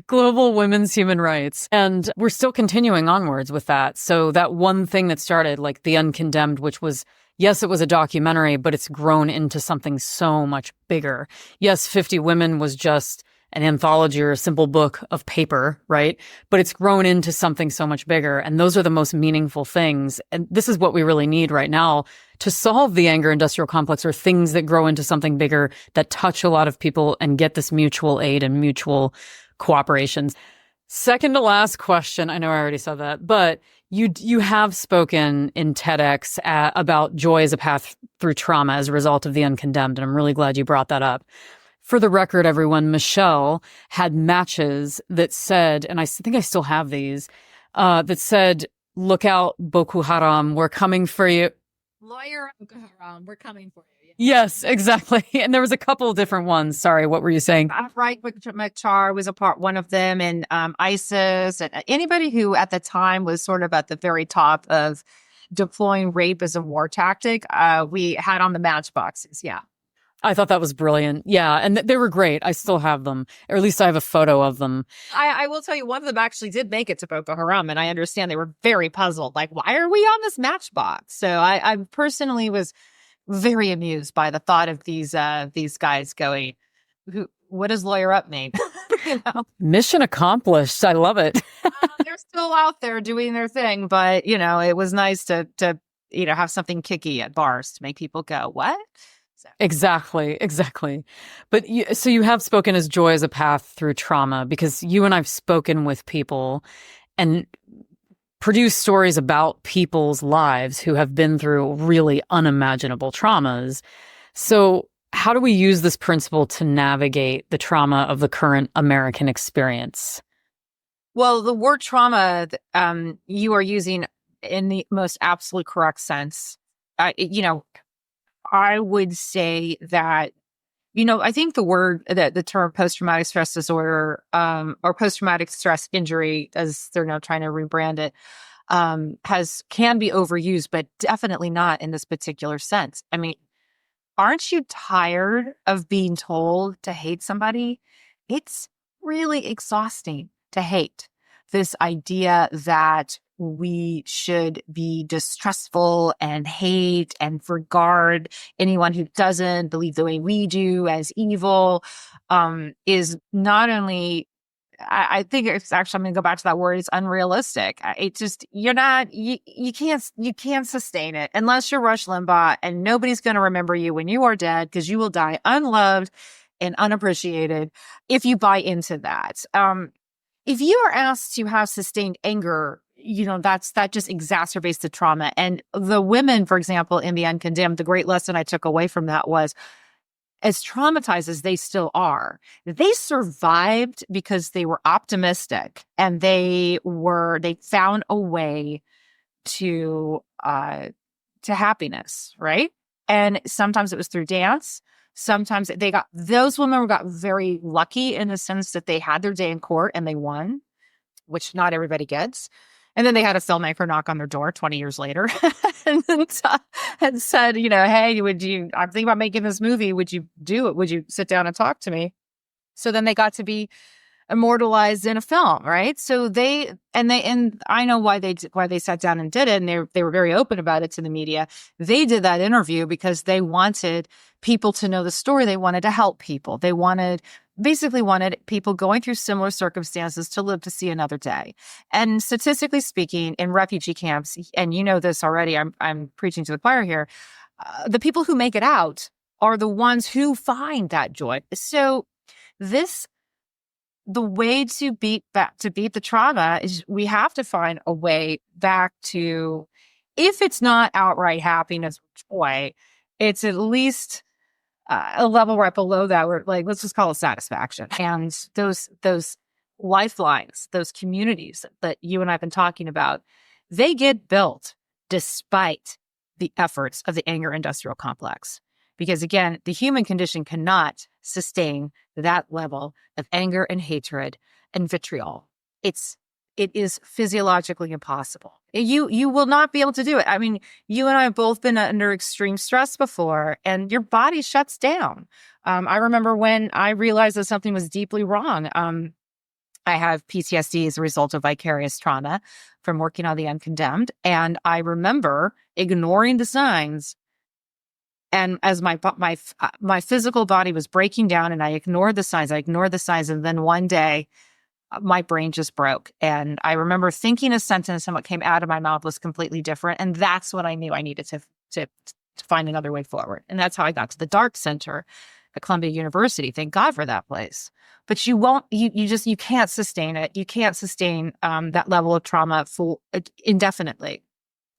global women's human rights. And we're still continuing onwards with that. So that one thing that started, like the Uncondemned, which was, yes, it was a documentary, but it's grown into something so much bigger. Yes, 50 Women was just an anthology or a simple book of paper, right? But it's grown into something so much bigger. And those are the most meaningful things. And this is what we really need right now to solve the anger industrial complex, or things that grow into something bigger that touch a lot of people and get this mutual aid and mutual cooperation. Second to last question. I know I already said that, but you have spoken in TEDx about joy as a path through trauma as a result of the Uncondemned. And I'm really glad you brought that up. For the record, everyone, Michele had matches that said, and I think I still have these, that said, look out, Boko Haram, we're coming for you. Lawyer Boko Haram, we're coming for you. Yes, exactly. And there was a couple of different ones. Sorry, what were you saying? Right, Machar was one of them, and ISIS, and anybody who at the time was sort of at the very top of deploying rape as a war tactic, we had on the matchboxes, yeah. I thought that was brilliant. Yeah. And they were great. I still have them, or at least I have a photo of them. I will tell you, one of them actually did make it to Boko Haram, and I understand they were very puzzled. Like, why are we on this matchbox? So I personally was very amused by the thought of these guys going, what does lawyer up mean? Mission accomplished. I love it. They're still out there doing their thing, but it was nice to have something kicky at bars to make people go, what? So. Exactly. But so you have spoken as joy as a path through trauma, because you and I've spoken with people and produced stories about people's lives who have been through really unimaginable traumas. So how do we use this principle to navigate the trauma of the current American experience? Well, the word trauma, you are using in the most absolute correct sense. I would say that, I think the term post-traumatic stress disorder, or post-traumatic stress injury, as they're now trying to rebrand it, can be overused, but definitely not in this particular sense. I mean, aren't you tired of being told to hate somebody? It's really exhausting to hate. This idea that we should be distrustful and hate and regard anyone who doesn't believe the way we do as evil, is not only, I think it's actually, I'm going to go back to that word, it's unrealistic. It just, you can't sustain it unless you're Rush Limbaugh, and nobody's going to remember you when you are dead, because you will die unloved and unappreciated if you buy into that. If you are asked to have sustained anger, that just exacerbates the trauma. And the women, for example, in the Uncondemned, the great lesson I took away from that was, as traumatized as they still are, they survived because they were optimistic, and they found a way to happiness, right? And sometimes it was through dance. Sometimes those women got very lucky in the sense that they had their day in court and they won, which not everybody gets. And then they had a filmmaker knock on their door 20 years later and said, hey, I'm thinking about making this movie. Would you do it? Would you sit down and talk to me? So then they got to be immortalized in a film, right? So and I know why they sat down and did it, and they were very open about it to the media. They did that interview because they wanted people to know the story. They wanted to help people. They basically wanted people going through similar circumstances to live to see another day. And statistically speaking, in refugee camps, and you know this already, I'm preaching to the choir here, the people who make it out are the ones who find that joy. So the way to beat the trauma is we have to find a way back to, if it's not outright happiness or joy, it's at least a level right below that, where, like, let's just call it satisfaction. And those lifelines, those communities that you and I have been talking about, they get built despite the efforts of the anger industrial complex. Because again, the human condition cannot sustain that level of anger and hatred and vitriol. It is physiologically impossible. You will not be able to do it. I mean, you and I have both been under extreme stress before, and your body shuts down. I remember when I realized that something was deeply wrong. I have PTSD as a result of vicarious trauma from working on the Uncondemned, and I remember ignoring the signs. And as my physical body was breaking down, and I ignored the signs, and then one day, my brain just broke. And I remember thinking a sentence, and what came out of my mouth was completely different. And that's when I knew I needed to find another way forward. And that's how I got to the Dark Center at Columbia University. Thank God for that place. But you can't sustain it. You can't sustain that level of trauma indefinitely.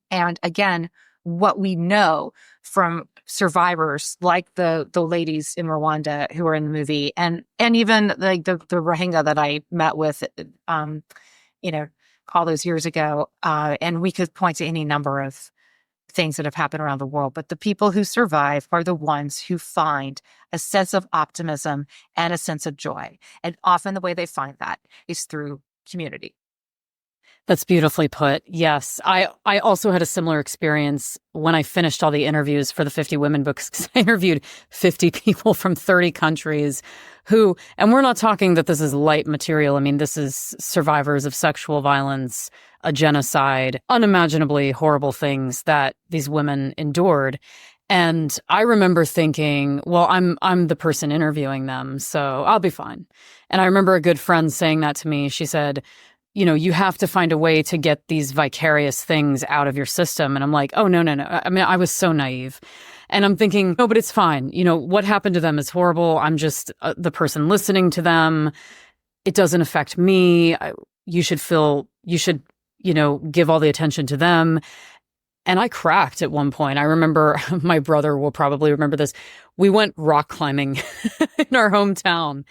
And again, what we know from survivors like the ladies in Rwanda who are in the movie, and even like the Rohingya that I met with, all those years ago, and we could point to any number of things that have happened around the world. But the people who survive are the ones who find a sense of optimism and a sense of joy. And often the way they find that is through community. That's beautifully put. Yes. I also had a similar experience when I finished all the interviews for the 50 Women books, because I interviewed 50 people from 30 countries who, and we're not talking that this is light material. I mean, this is survivors of sexual violence, a genocide, unimaginably horrible things that these women endured. And I remember thinking, well, I'm the person interviewing them, so I'll be fine. And I remember a good friend saying that to me. She said, you have to find a way to get these vicarious things out of your system. And I'm like, oh, no, no, no. I mean, I was so naive. And I'm thinking, no, but it's fine. What happened to them is horrible. I'm just the person listening to them. It doesn't affect me. You should, give all the attention to them. And I cracked at one point. I remember, my brother will probably remember this. We went rock climbing in our hometown.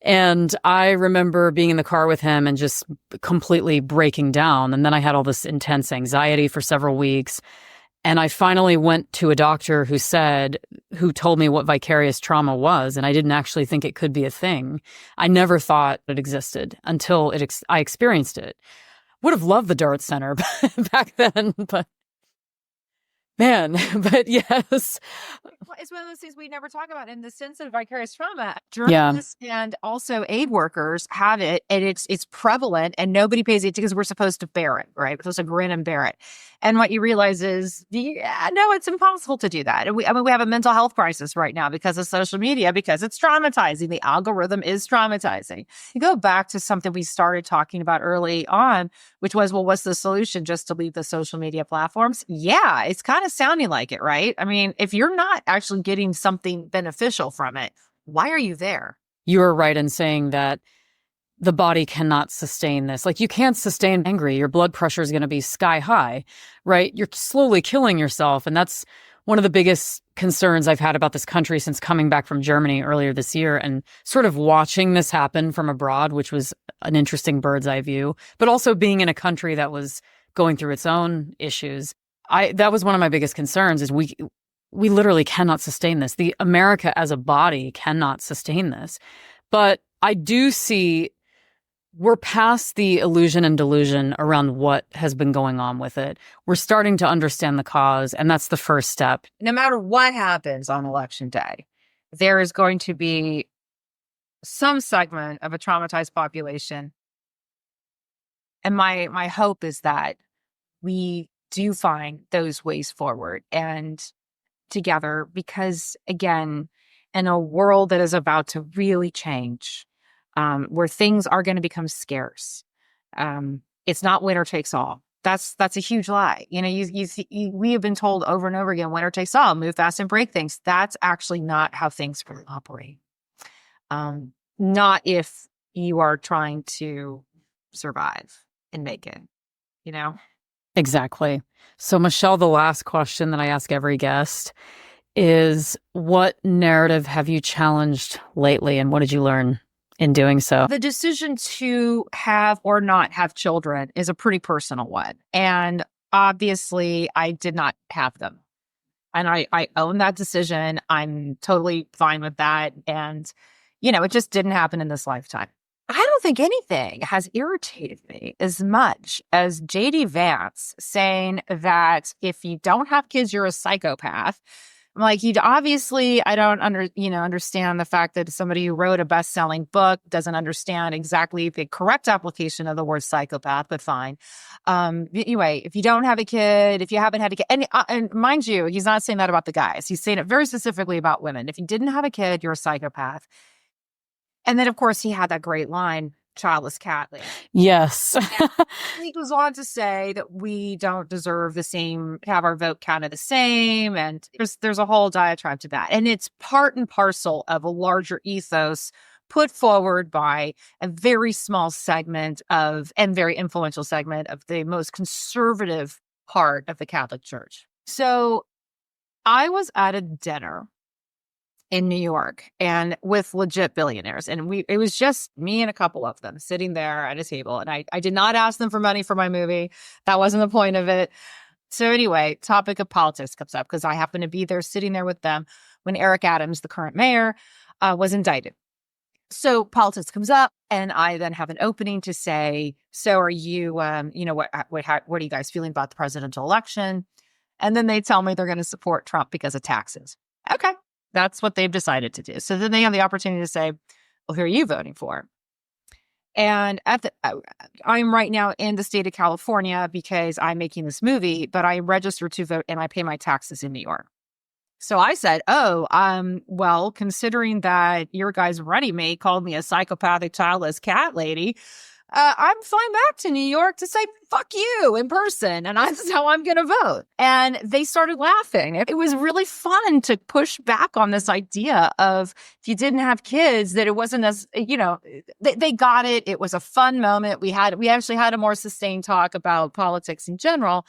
And I remember being in the car with him and just completely breaking down. And then I had all this intense anxiety for several weeks. And I finally went to a doctor who told me what vicarious trauma was. And I didn't actually think it could be a thing. I never thought it existed until I experienced it. Would have loved the Dart Center back then, but man, but yes. It's one of those things we never talk about in the sense of vicarious trauma. Journalists and also aid workers have it, and it's prevalent, and nobody pays it because we're supposed to bear it, right? We're supposed to grin and bear it. And what you realize is, no, it's impossible to do that. And we have a mental health crisis right now because of social media, because it's traumatizing. The algorithm is traumatizing. You go back to something we started talking about early on, which was, well, what's the solution? Just to leave the social media platforms? Yeah, it's kind of sounding like it, right? I mean, if you're not actually getting something beneficial from it, why are you there? You are right in saying that the body cannot sustain this. Like, you can't sustain angry. Your blood pressure is going to be sky high, right? You're slowly killing yourself. And that's one of the biggest concerns I've had about this country since coming back from Germany earlier this year and sort of watching this happen from abroad, which was an interesting bird's eye view, but also being in a country that was going through its own issues. That was one of my biggest concerns, is we literally cannot sustain this. The America as a body cannot sustain this. But I do see we're past the illusion and delusion around what has been going on with it. We're starting to understand the cause, and that's the first step. No matter what happens on election day, there is going to be some segment of a traumatized population. And my hope is that we do find those ways forward and together, because again, in a world that is about to really change, where things are going to become scarce, it's not winner takes all. That's a huge lie. We have been told over and over again, winner takes all, move fast and break things. That's actually not how things really operate. Not if you are trying to survive and make it, Exactly. So, Michele, the last question that I ask every guest is, what narrative have you challenged lately, and what did you learn in doing so? The decision to have or not have children is a pretty personal one. And obviously, I did not have them. And I own that decision. I'm totally fine with that. And, it just didn't happen in this lifetime. I don't think anything has irritated me as much as J.D. Vance saying that if you don't have kids, you're a psychopath. I'm like, I don't understand the fact that somebody who wrote a best-selling book doesn't understand exactly the correct application of the word psychopath, but fine. Anyway, if you don't have a kid, if you haven't had a kid, and mind you, he's not saying that about the guys. He's saying it very specifically about women. If you didn't have a kid, you're a psychopath. And then, of course, he had that great line, childless cat lady. Yes. He goes on to say that we don't deserve have our vote counted the same. And there's a whole diatribe to that. And it's part and parcel of a larger ethos put forward by a very small segment and very influential segment of the most conservative part of the Catholic Church. So I was at a dinner in New York and with legit billionaires. And it was just me and a couple of them sitting there at a table. And I did not ask them for money for my movie. That wasn't the point of it. So anyway, topic of politics comes up because I happened to be there sitting there with them when Eric Adams, the current mayor, was indicted. So politics comes up, and I then have an opening to say, so are you, what are you guys feeling about the presidential election? And then they tell me they're going to support Trump because of taxes. Okay, that's what they've decided to do. So then they have the opportunity to say, well, who are you voting for? And I'm right now in the state of California because I'm making this movie, but I registered to vote and I pay my taxes in New York. So I said, well, considering that your guy's running mate called me a psychopathic, childless cat lady, I'm flying back to New York to say, fuck you in person. And that's how I'm going to vote. And they started laughing. It was really fun to push back on this idea of if you didn't have kids, that it wasn't as, they got it. It was a fun moment. We actually had a more sustained talk about politics in general.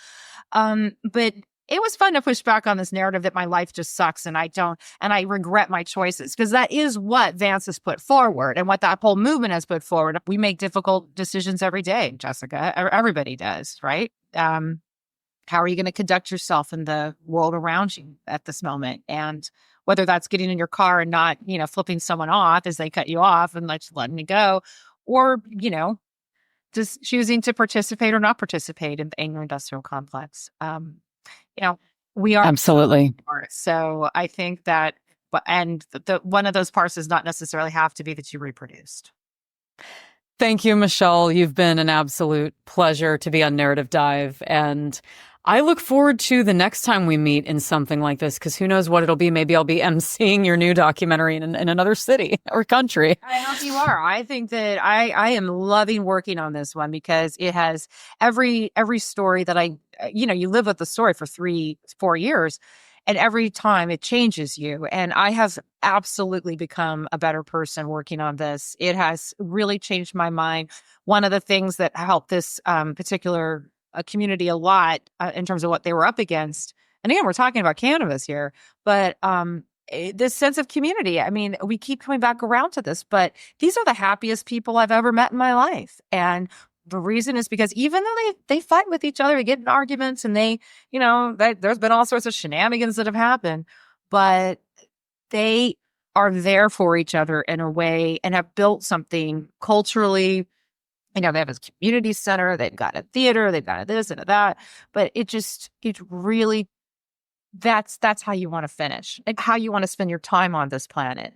But it was fun to push back on this narrative that my life just sucks and I regret my choices, because that is what Vance has put forward and what that whole movement has put forward. We make difficult decisions every day, Jessica. Everybody does, right? How are you going to conduct yourself in the world around you at this moment? And whether that's getting in your car and not, flipping someone off as they cut you off and letting you go, or, just choosing to participate or not participate in the agro-industrial complex. We are absolutely. So I think that, and the one of those parts does not necessarily have to be that you reproduced. Thank you, Michele. You've been an absolute pleasure to be on Narrative Dive. And I look forward to the next time we meet in something like this, because who knows what it'll be. Maybe I'll be emceeing your new documentary in another city or country. I hope you are. I think that I am loving working on this one because it has every story that you live with the story for 3-4 years, and every time it changes you. And I have absolutely become a better person working on this. It has really changed my mind. One of the things that helped this particular community a lot in terms of what they were up against. And again, we're talking about cannabis here, but this sense of community. I mean, we keep coming back around to this, but these are the happiest people I've ever met in my life. And the reason is because even though they fight with each other, they get in arguments, and there's been all sorts of shenanigans that have happened, but they are there for each other in a way and have built something culturally. They have a community center, they've got a theater, they've got a this and a that, but it really, that's how you want to finish and how you want to spend your time on this planet.